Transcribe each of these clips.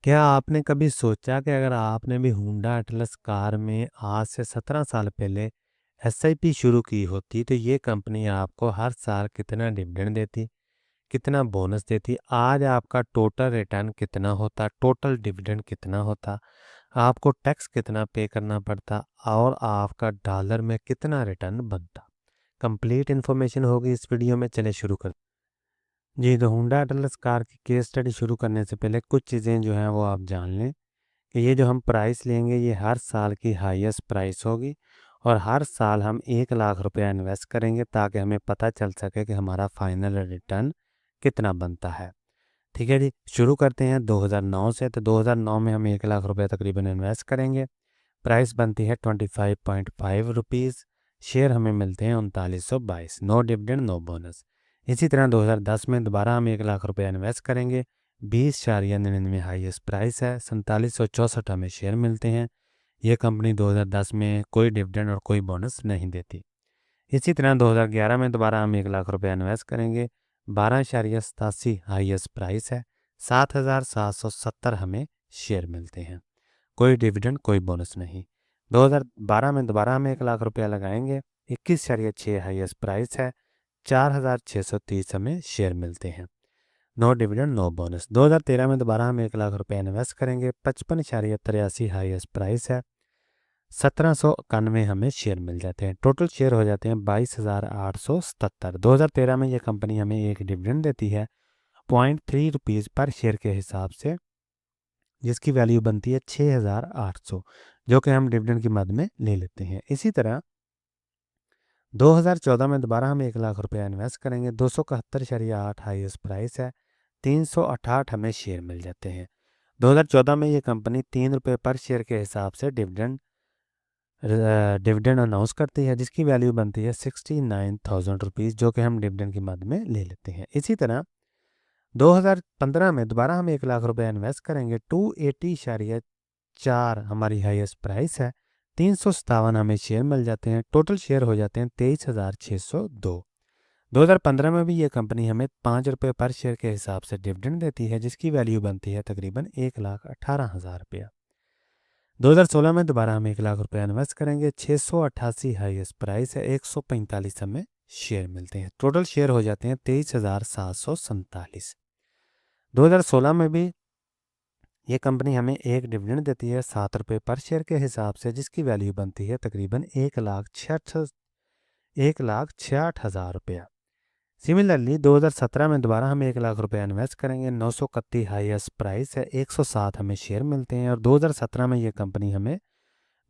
क्या आपने कभी सोचा कि अगर आपने भी होंडा एटलस कार में आज से 17 साल पहले एसआईपी शुरू की होती तो ये कंपनी आपको हर साल कितना डिविडेंड देती, कितना बोनस देती, आज आपका टोटल रिटर्न कितना होता, टोटल डिविडेंड कितना होता, आपको टैक्स कितना पे करना पड़ता और आपका डॉलर में कितना रिटर्न बनता। कंप्लीट इन्फॉर्मेशन होगी इस वीडियो में। चले शुरू कर। जी, तो होंडा एटलस कार की केस स्टडी शुरू करने से पहले कुछ चीज़ें जो हैं वो आप जान लें कि ये जो हम प्राइस लेंगे ये हर साल की हाईएस्ट प्राइस होगी और हर साल हम 1 लाख रुपया इन्वेस्ट करेंगे ताकि हमें पता चल सके कि हमारा फाइनल रिटर्न कितना बनता है। ठीक है जी, शुरू करते हैं 2009 से। तो 2009 में हम 1 लाख रुपया तकरीबन इन्वेस्ट करेंगे। प्राइस बनती है 25.5 रुपीज़। शेयर हमें मिलते हैं 3922। No dividend no bonus. इसी तरह 2010 में दोबारा हम 1 लाख रुपया इन्वेस्ट करेंगे। 20.99 हाईएस्ट प्राइस है। 4764 हमें शेयर मिलते हैं। ये कंपनी 2010 में कोई डिविडेंड और कोई बोनस नहीं देती। इसी तरह 2011 में दोबारा हम 1 लाख रुपया इन्वेस्ट करेंगे। 12.87 हाईएस्ट प्राइस है। 7770 हमें शेयर मिलते हैं। कोई डिविडेंड कोई बोनस नहीं। 2012 में दोबारा हम 1 लाख रुपया लगाएंगे। 21.6 हाईएस्ट प्राइस है। 4630 हमें शेयर मिलते हैं। No dividend no bonus. 2013 में दोबारा हम 1 लाख रुपया इन्वेस्ट करेंगे। 55.83 हाईएस्ट प्राइस है। 1791 हमें शेयर मिल जाते हैं। टोटल शेयर हो जाते हैं 22,877। 2013 में ये कंपनी हमें एक डिविडेंड देती है 0.3 रुपीज़ पर शेयर के हिसाब से, जिसकी वैल्यू बनती है 6,800, जो कि हम डिविडेंड की मद में ले लेते हैं। इसी तरह 2014 में दोबारा हम 1 लाख रुपया इन्वेस्ट करेंगे। 271.8 हाईएस्ट प्राइस है। 368 हमें शेयर मिल जाते हैं। 2014 में ये कंपनी 3 रुपये पर शेयर के हिसाब से डिविडेंड अनाउंस करती है, जिसकी वैल्यू बनती है 69,000 रुपीज़, जो कि हम डिविडेंड की मद में ले लेते हैं। इसी तरह 2015 में दोबारा हम 1 लाख रुपया इन्वेस्ट करेंगे। 280.4 हमारी हाईएस्ट प्राइस है। 357 हमें शेयर मिल जाते हैं। टोटल शेयर हो जाते हैं 23,602। 2015 में भी ये कंपनी हमें 5 रुपये पर शेयर के हिसाब से डिविडेंड देती है, जिसकी वैल्यू बनती है तकरीबन 1,18,000 रुपया। 2016 में दोबारा हम 1 लाख रुपया इन्वेस्ट करेंगे। 688 हाईएस्ट प्राइस है। 145 हमें शेयर मिलते हैं। टोटल शेयर हो जाते हैं 23,747। 2016 में भी ये कंपनी हमें एक डिविडेंड देती है 7 रुपये पर शेयर के हिसाब से, जिसकी वैल्यू बनती है तकरीबन 1,66,000 रुपया। सिमिलरली 2017 में दोबारा हम 1 लाख रुपया इन्वेस्ट करेंगे। 931 हाईएस्ट प्राइस है। 107 हमें शेयर मिलते हैं और 2017 में ये कंपनी हमें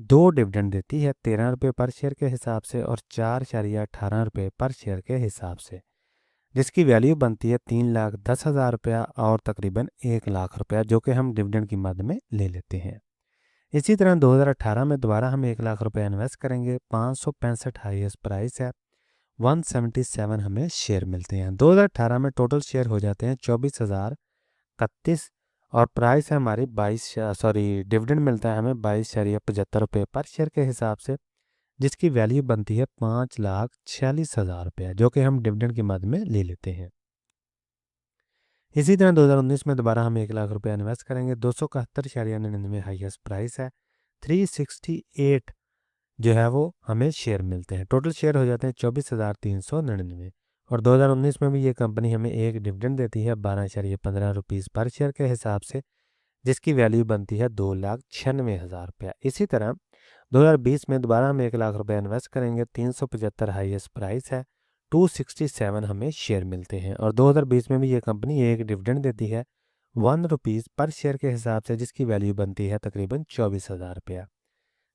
2 डिविडेंड देती है 13 रुपये पर शेयर के हिसाब से और 4.18 रुपये पर शेयर के हिसाब से, जिसकी वैल्यू बनती है 3,10,000 रुपया और तकरीबन 1 लाख रुपया, जो कि हम डिविडेंड की मद में ले लेते हैं। इसी तरह 2018 में दोबारा हम 1 लाख रुपया इन्वेस्ट करेंगे। 565 हाईएस्ट प्राइस है। 177 हमें शेयर मिलते हैं। 2018 में टोटल शेयर हो जाते हैं 24,031 और प्राइस है हमारी डिविडेंड मिलता है हमें 22.75 रुपये पर शेयर के हिसाब से, जिसकी वैल्यू बनती है 5,46,000 रुपया, जो कि हम डिविडेंड की मद में ले लेते हैं। इसी तरह 2019 में दोबारा हम 1 लाख रुपया इन्वेस्ट करेंगे। 271.99 हाईएस्ट प्राइस है। 368 जो है वो हमें शेयर मिलते हैं। टोटल शेयर हो जाते हैं 24,399 और 2019 में भी ये कंपनी हमें एक डिविडेंड देती है 12.15 रुपीज़ पर शेयर के हिसाब से, जिसकी वैल्यू बनती है 2,96,000 रुपया। इसी तरह 2020 में दोबारा हम 1 लाख रुपया इन्वेस्ट करेंगे। 375 हाईएस्ट प्राइस है। 267 हमें शेयर मिलते हैं और 2020 में भी ये कंपनी एक डिविडेंड देती है 1 रुपीज़ पर शेयर के हिसाब से, जिसकी वैल्यू बनती है तकरीबन 24,000 रुपया।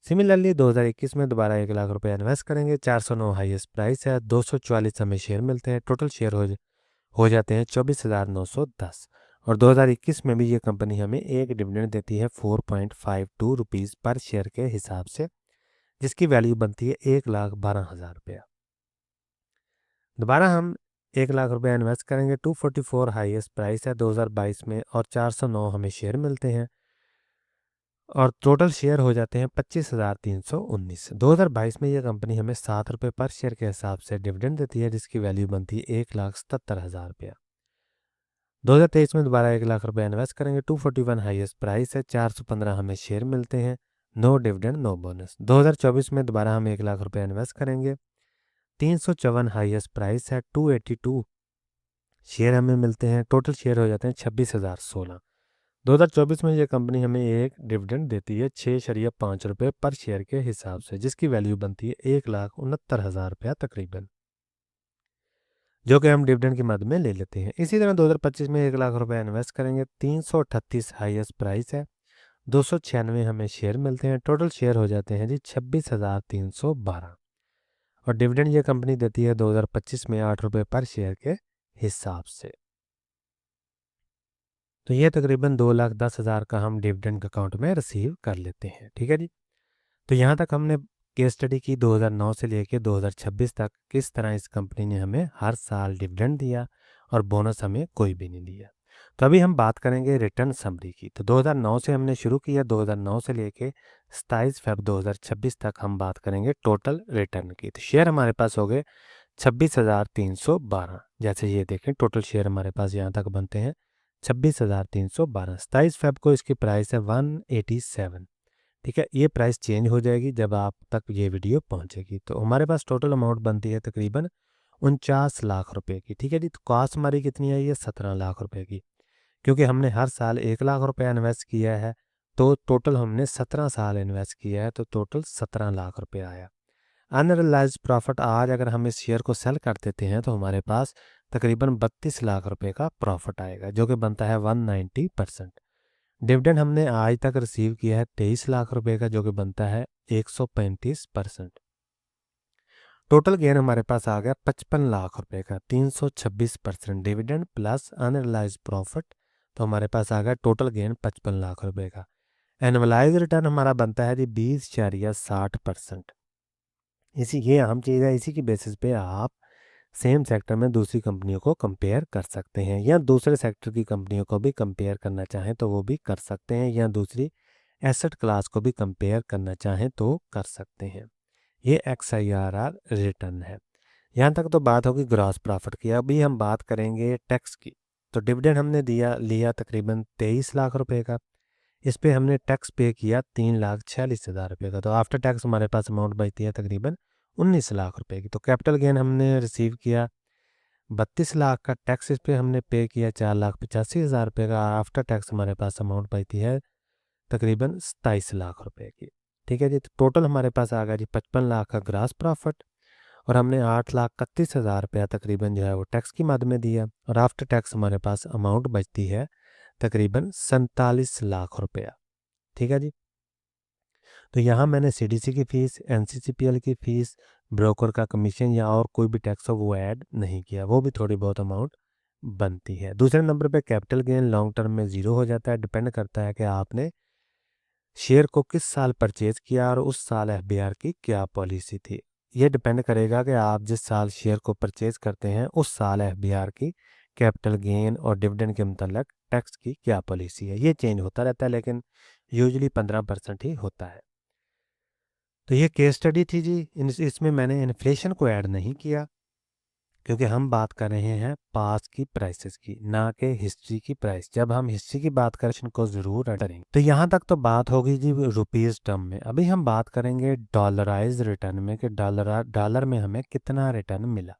सिमिलरली 2021 में दोबारा 1 लाख रुपया इन्वेस्ट करेंगे। 409 हाईएस्ट प्राइस है। 244 हमें शेयर मिलते हैं। टोटल शेयर हो जाते हैं 24,910 और 2021 में भी ये कंपनी हमें एक डिविडेंड देती है 4.52 रुपीज़ पर शेयर के हिसाब से, जिसकी वैल्यू बनती है 1,12,000 रुपया। दोबारा हम 1 लाख रुपया इन्वेस्ट करेंगे। 244 हाईएस्ट प्राइस है 2022 में और 409 हमें शेयर मिलते हैं और टोटल शेयर हो जाते हैं 25,319। 2022 में ये कंपनी हमें 7 रुपये पर शेयर के हिसाब से डिविडेंड देती है, जिसकी वैल्यू बनती है 1,77,000 रुपया। 2023 में दोबारा 1 लाख रुपए इन्वेस्ट करेंगे, 241 हाईएस्ट प्राइस है, 415 हमें शेयर मिलते हैं, नो डिविडेंड नो बोनस। 2024 में दोबारा हम 1 लाख रुपए इन्वेस्ट करेंगे, 354 हाईएस्ट प्राइस है, 282 शेयर हमें मिलते हैं, टोटल शेयर हो जाते हैं 26,016। 2024 में ये कंपनी हमें एक डिविडेंड देती है 6.5 रुपये पर शेयर के हिसाब से, जिसकी वैल्यू बनती है 1,69,000 रुपया तकरीबन, जो कि हम डिविडेंड की मद में ले लेते हैं। इसी तरह 2025 में 1 लाख रुपए इन्वेस्ट करेंगे, 338 हाईएस्ट प्राइस है, 296 हमें शेयर मिलते हैं, टोटल शेयर हो जाते हैं जी 26,312। और डिविडेंड ये कंपनी देती है 2025 में 8 रुपये पर शेयर के हिसाब से। तो ये तकरीबन 2,10,000 का हम डिविडेंड अकाउंट में रिसीव कर लेते हैं। ठीक है जी। तो यहाँ तक हमने केस स्टडी की 2009 से लेकर 2026 तक, किस तरह इस कंपनी ने हमें हर साल डिविडेंड दिया और बोनस हमें कोई भी नहीं दिया। तो अभी हम बात करेंगे रिटर्न समरी की। तो 2009 से हमने शुरू किया, 2009 से लेके 27 फरवरी 2026 तक हम बात करेंगे टोटल रिटर्न की। तो शेयर हमारे पास हो गए 26,312। जैसे ये देखें, टोटल शेयर हमारे पास यहाँ तक बनते हैं 26,312। 27 फरवरी को इसकी प्राइस है 187। ठीक है, ये प्राइस चेंज हो जाएगी जब आप तक ये वीडियो पहुंचेगी। तो हमारे पास टोटल अमाउंट बनती है तकरीबन 49 लाख रुपए की। ठीक है जी। तो कॉस्ट हमारी कितनी आई है? 17 लाख रुपए की, क्योंकि हमने हर साल 1 लाख रुपए इन्वेस्ट किया है, तो टोटल हमने 17 साल इन्वेस्ट किया है, तो टोटल 17 लाख रुपए आया। अनरियलाइज्ड प्रॉफिट, आज अगर हम इस शेयर को सेल कर देते हैं तो हमारे पास तकरीबन 32 लाख रुपए का प्रॉफिट आएगा, जो कि बनता है 190%। डिविडेंड हमने आज तक रिसीव किया है 23 लाख रुपए का, जो कि बनता है 135%। टोटल गेन हमारे पास आ गया 55 लाख रुपए का, 326% डिविडेंड प्लस अनरियलाइज्ड प्रॉफिट, तो हमारे पास आ गया टोटल गेन 55 लाख रुपए का। एनुअलाइज रिटर्न हमारा बनता है जी 20.60%। ये आम चीज़ है, इसी की बेसिस पे आप सेम सेक्टर में दूसरी कंपनियों को कंपेयर कर सकते हैं, या दूसरे सेक्टर की कंपनियों को भी कंपेयर करना चाहें तो वो भी कर सकते हैं, या दूसरी एसेट क्लास को भी कंपेयर करना चाहें तो कर सकते हैं। ये XIRR रिटर्न है। यहाँ तक तो बात होगी ग्रॉस प्रॉफिट की। अभी हम बात करेंगे टैक्स की। तो डिविडेंड हमने लिया तकरीबन 23 लाख रुपए का, इस पे हमने टैक्स पे किया 3,46,000 रुपये का, तो आफ्टर टैक्स हमारे पास अमाउंट बचती है तकरीबन 19 लाख रुपए की। तो कैपिटल गेन हमने रिसीव किया 32 लाख का, टैक्स इस पे हमने पे किया 4,85,000 रुपये का, आफ्टर टैक्स हमारे पास अमाउंट बचती है तकरीबन 27 लाख रुपए की। ठीक है जी। तो टोटल हमारे पास आ गया जी 55 लाख का ग्रास प्रॉफिट, और हमने 8,31,000 रुपया तकरीबन जो है वो टैक्स की मद में दिया, और आफ्टर टैक्स हमारे पास अमाउंट बचती है तकरीबन 47 लाख रुपया। ठीक है जी। तो यहाँ मैंने CDC की फ़ीस, NCCPL की फ़ीस, ब्रोकर का कमीशन या और कोई भी टैक्स हो वो ऐड नहीं किया, वो भी थोड़ी बहुत अमाउंट बनती है। दूसरे नंबर पे कैपिटल गेन लॉन्ग टर्म में ज़ीरो हो जाता है, डिपेंड करता है कि आपने शेयर को किस साल परचेज किया और उस साल FBR की क्या पॉलिसी थी। ये डिपेंड करेगा कि आप जिस साल शेयर को परचेज करते हैं उस साल FBR की कैपिटल गेन और डिविडेंड के मतलब टैक्स की क्या पॉलिसी है। ये चेंज होता रहता है, लेकिन यूजुअली 15% ही होता है। तो ये केस स्टडी थी जी। इसमें मैंने इन्फ्लेशन को ऐड नहीं किया, क्योंकि हम बात कर रहे हैं पास की प्राइसेस की, ना कि हिस्ट्री की प्राइस। जब हम हिस्ट्री की बात करें इनको ज़रूर ऐड करेंगे। तो यहाँ तक तो बात होगी जी रुपीज़ टर्म में। अभी हम बात करेंगे डॉलराइज रिटर्न में, कि डॉलर में हमें कितना रिटर्न मिला।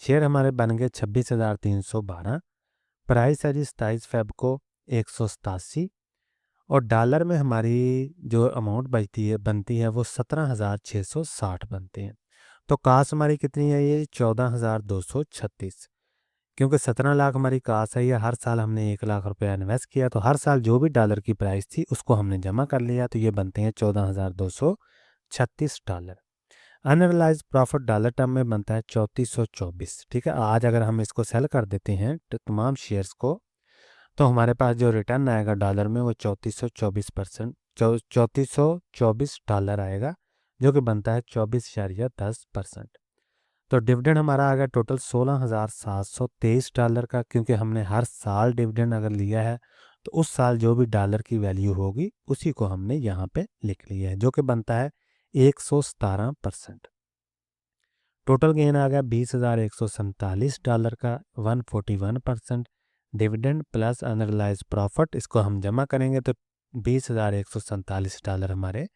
शेयर हमारे बन गए 26,312, प्राइस है जी 27 फरवरी को 187, और डॉलर में हमारी जो अमाउंट बनती है वो 17,660 बनते हैं। तो काश हमारी कितनी है? ये 14,236। क्योंकि 17 लाख हमारी काश है, या हर साल हमने 1 लाख रुपया इन्वेस्ट किया, तो हर साल जो भी डॉलर की प्राइस थी उसको हमने जमा कर लिया, तो ये बनते हैं $14,236। अनरियलाइज प्रॉफिट डॉलर टर्म में बनता है 3,424। ठीक है, आज अगर हम इसको सेल कर देते हैं तो तमाम शेयर्स को, तो हमारे पास जो रिटर्न आएगा डॉलर में वो 3424 डॉलर आएगा, जो कि बनता है 24.10%। तो डिविडेंड हमारा आ गया टोटल $16,723 का, क्योंकि हमने हर साल डिविडेंड अगर लिया है तो उस साल जो भी डॉलर की वैल्यू होगी उसी को हमने यहाँ पे लिख लिया है, जो कि बनता है 117%। टोटल गेन आ गया $20,147 का, 141%। डिविडेंड प्लस अनरियलाइज प्रॉफिट, इसको हम जमा करेंगे तो $20,147 हमारे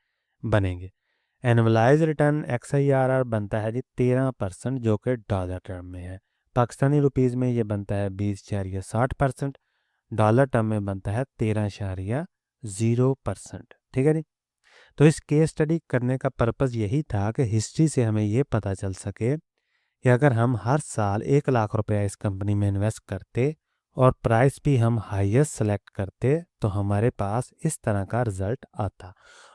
बनेंगे। एनुअलाइज रिटर्न XIRR बनता है जी 13%, जो कि डॉलर टर्म में है। पाकिस्तानी रुपीज़ में ये बनता है 20.60%, डॉलर टर्म में बनता है 13.0%। ठीक है जी। तो इस केस स्टडी करने का पर्पज़ यही था कि हिस्ट्री से हमें ये पता चल सके कि अगर हम हर साल 1 लाख रुपया इस कंपनी में इन्वेस्ट करते और प्राइस भी हम हाईएस्ट सेलेक्ट करते तो हमारे पास इस तरह का रिजल्ट आता।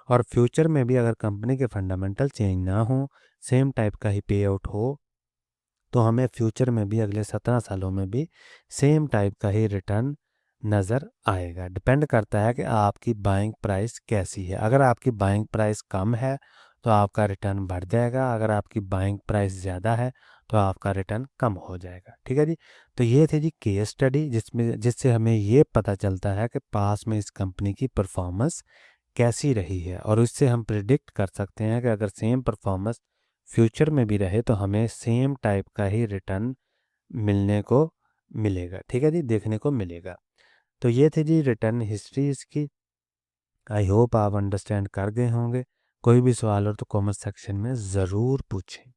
और फ्यूचर में भी अगर कंपनी के फंडामेंटल चेंज ना हो, सेम टाइप का ही पे आउट हो, तो हमें फ्यूचर में भी अगले 17 सालों में भी सेम टाइप का ही रिटर्न नज़र आएगा। डिपेंड करता है कि आपकी बाइंग प्राइस कैसी है। अगर आपकी बाइंग प्राइस कम है तो आपका रिटर्न बढ़ जाएगा, अगर आपकी बाइंग प्राइस ज़्यादा है तो आपका रिटर्न कम हो जाएगा। ठीक है जी। तो ये थे जी केस स्टडी, जिससे हमें ये पता चलता है कि पास में इस कंपनी की परफॉर्मेंस कैसी रही है, और उससे हम प्रिडिक्ट कर सकते हैं कि अगर सेम परफॉर्मेंस फ्यूचर में भी रहे तो हमें सेम टाइप का ही रिटर्न मिलने को मिलेगा। ठीक है जी, देखने को मिलेगा। तो ये थी जी रिटर्न हिस्ट्री इसकी। आई होप आप अंडरस्टैंड कर गए होंगे। कोई भी सवाल हो तो कमेंट सेक्शन में ज़रूर पूछें।